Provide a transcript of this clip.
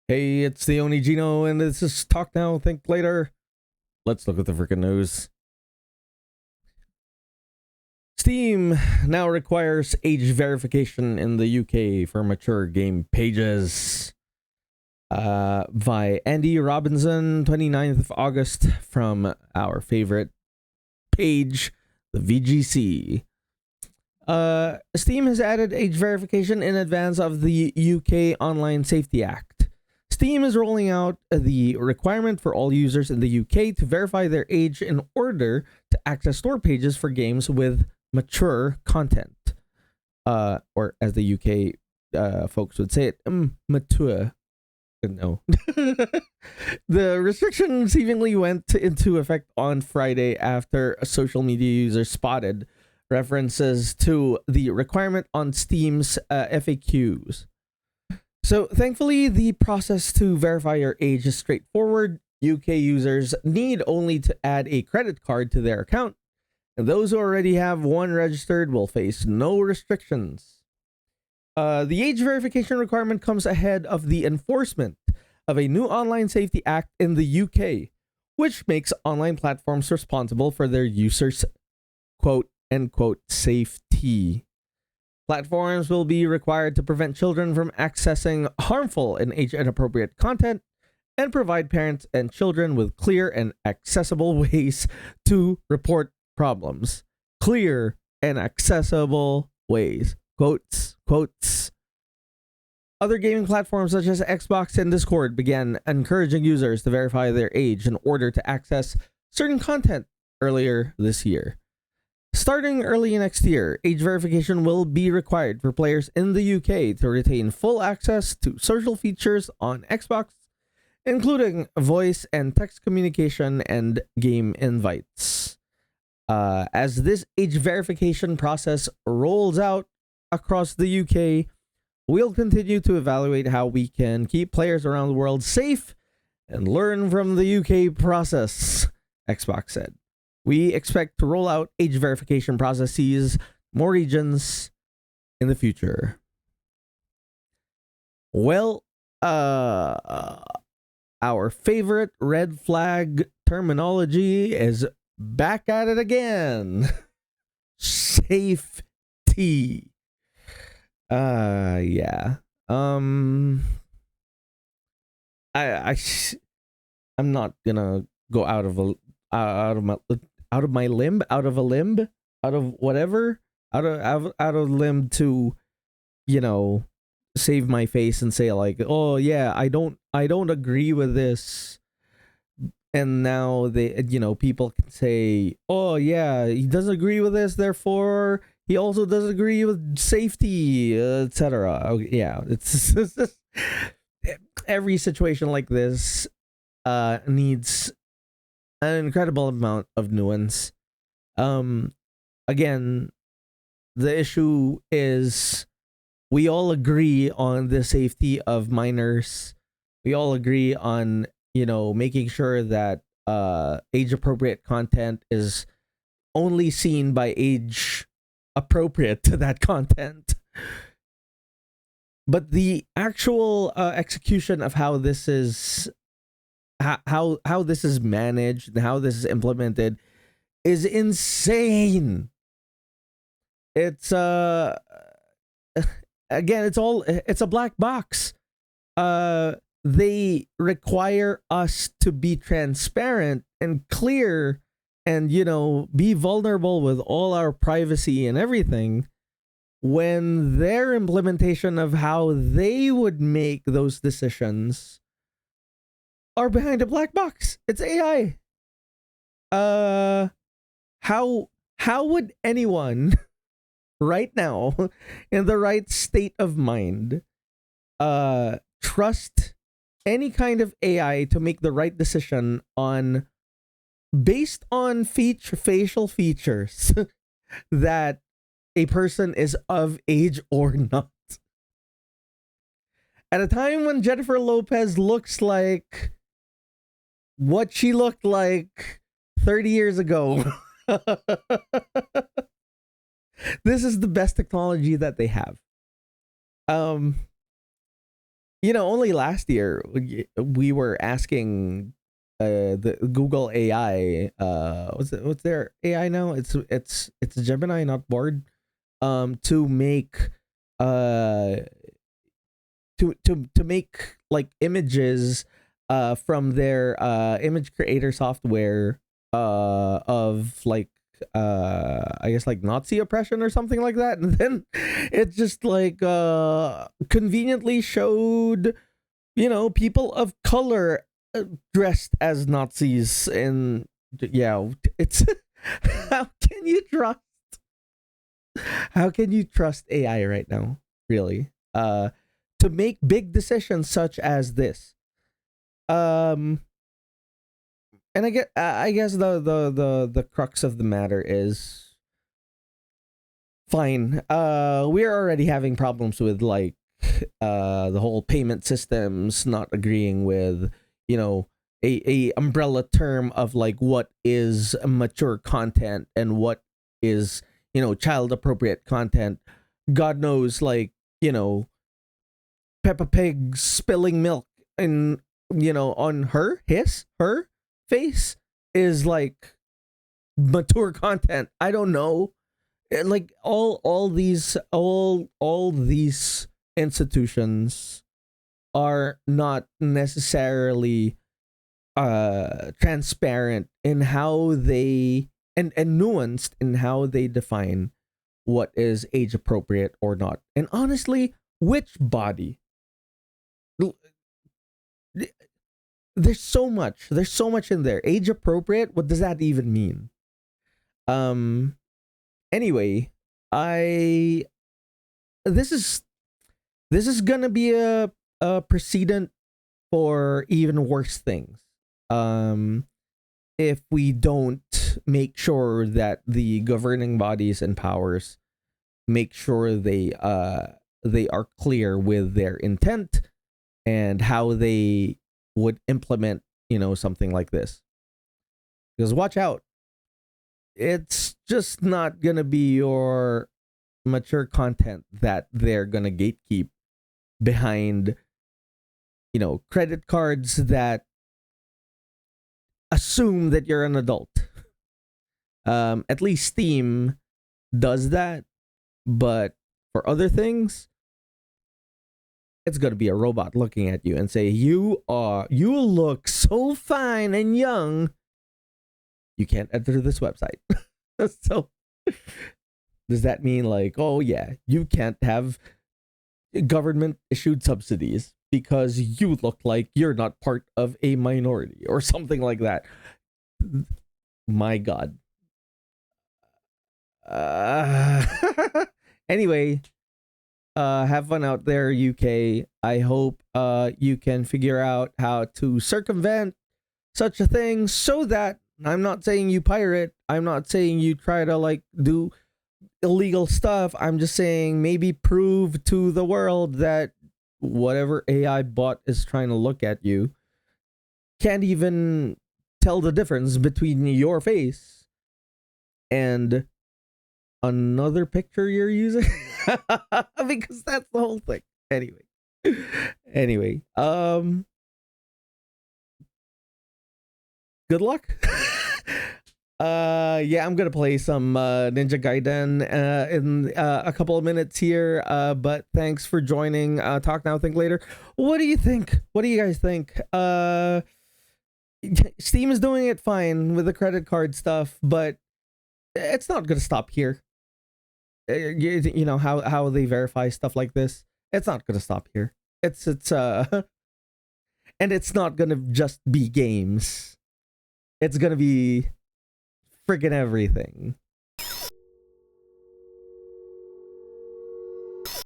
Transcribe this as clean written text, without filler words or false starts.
Hey, it's the Oni Gino, and this is Talk Now, Think Later. Let's look at the freaking news. Steam now requires age verification in the UK for mature game pages. By Andy Robinson, 29th of August, from our favorite page, the VGC. Steam has added age verification in advance of the UK Online Safety Act. Steam is rolling out the requirement for all users in the UK to verify their age in order to access store pages for games with mature content. Or as the UK folks would say it, mature. No. The restriction seemingly went into effect on Friday after a social media user spotted references to the requirement on Steam's FAQs. So thankfully, the process to verify your age is straightforward. UK users need only to add a credit card to their account, and those who already have one registered will face no restrictions. The age verification requirement comes ahead of the enforcement of a new Online Safety Act in the UK, which makes online platforms responsible for their users' quote unquote safety. Platforms will be required to prevent children from accessing harmful and age inappropriate content and provide parents and children with clear and accessible ways to report problems. Clear and accessible ways. Quotes. Other gaming platforms such as Xbox and Discord began encouraging users to verify their age in order to access certain content earlier this year. Starting early next year, age verification will be required for players in the UK to retain full access to social features on Xbox, including voice and text communication and game invites. As this age verification process rolls out across the UK, we'll continue to evaluate how we can keep players around the world safe and learn from the UK process, Xbox said. We expect to roll out age verification processes more regions in the future. Well, our favorite red flag terminology is back at it again. Safety. Yeah. I'm not gonna go out of a limb, out of limb to, save my face and say like, oh yeah, I don't agree with this. And now people can say, oh yeah, he doesn't agree with this, therefore he also doesn't agree with safety, etc. Yeah, it's just, every situation like this needs an incredible amount of nuance. Again, the issue is we all agree on the safety of minors. We all agree on, making sure that age appropriate content is only seen by age appropriate to that content. But the actual execution of how this is how this is managed and how this is implemented is insane. It's again, it's a black box. They require us to be transparent and clear and, be vulnerable with all our privacy and everything, when their implementation of how they would make those decisions are behind a black box. It's AI. How would anyone right now in the right state of mind trust any kind of AI to make the right decision based on facial features that a person is of age or not? At a time when Jennifer Lopez looks like what she looked like 30 years ago. This is the best technology that they have. only last year we were asking the Google AI, what's their AI now? It's Gemini, not Bard, to make uh to make like images from their image creator software of like I guess like Nazi oppression or something like that. And then it just like conveniently showed people of color dressed as Nazis. And yeah, it's how can you trust AI right now, really, to make big decisions such as this? um and I guess the crux of the matter is, fine, we're already having problems with like the whole payment systems not agreeing with a umbrella term of like what is mature content and what is child appropriate content. God knows, like, Peppa Pig spilling milk in on her face is like mature content. I don't know. Like all these institutions are not necessarily transparent in how they and nuanced in how they define what is age appropriate or not. And honestly, which body? There's so much in there. Age appropriate, what does that even mean? um Anyway, I this is gonna be a precedent for even worse things, um if we don't make sure that the governing bodies and powers make sure they are clear with their intent and how they would implement something like this. Because watch out, it's just not gonna be your mature content that they're gonna gatekeep behind credit cards that assume that you're an adult. At least Steam does that, but for other things, it's gonna be a robot looking at you and say, you look so fine and young, you can't enter this website. So does that mean like, oh yeah, you can't have government issued subsidies because you look like you're not part of a minority or something like that? My god. uh, Anyway, have fun out there, UK. I hope you can figure out how to circumvent such a thing, so that, I'm not saying you pirate, I'm not saying you try to like do illegal stuff. I'm just saying maybe prove to the world that whatever AI bot is trying to look at you can't even tell the difference between your face and another picture you're using. Because that's the whole thing. Anyway, good luck. Yeah, I'm gonna play some Ninja Gaiden in a couple of minutes here, but thanks for joining Talk Now Think Later. What do you think? What do you guys think? Steam is doing it fine with the credit card stuff, but it's not gonna stop here. You know how they verify stuff like this. It's not gonna stop here. It's and it's not gonna just be games. It's gonna be friggin' everything.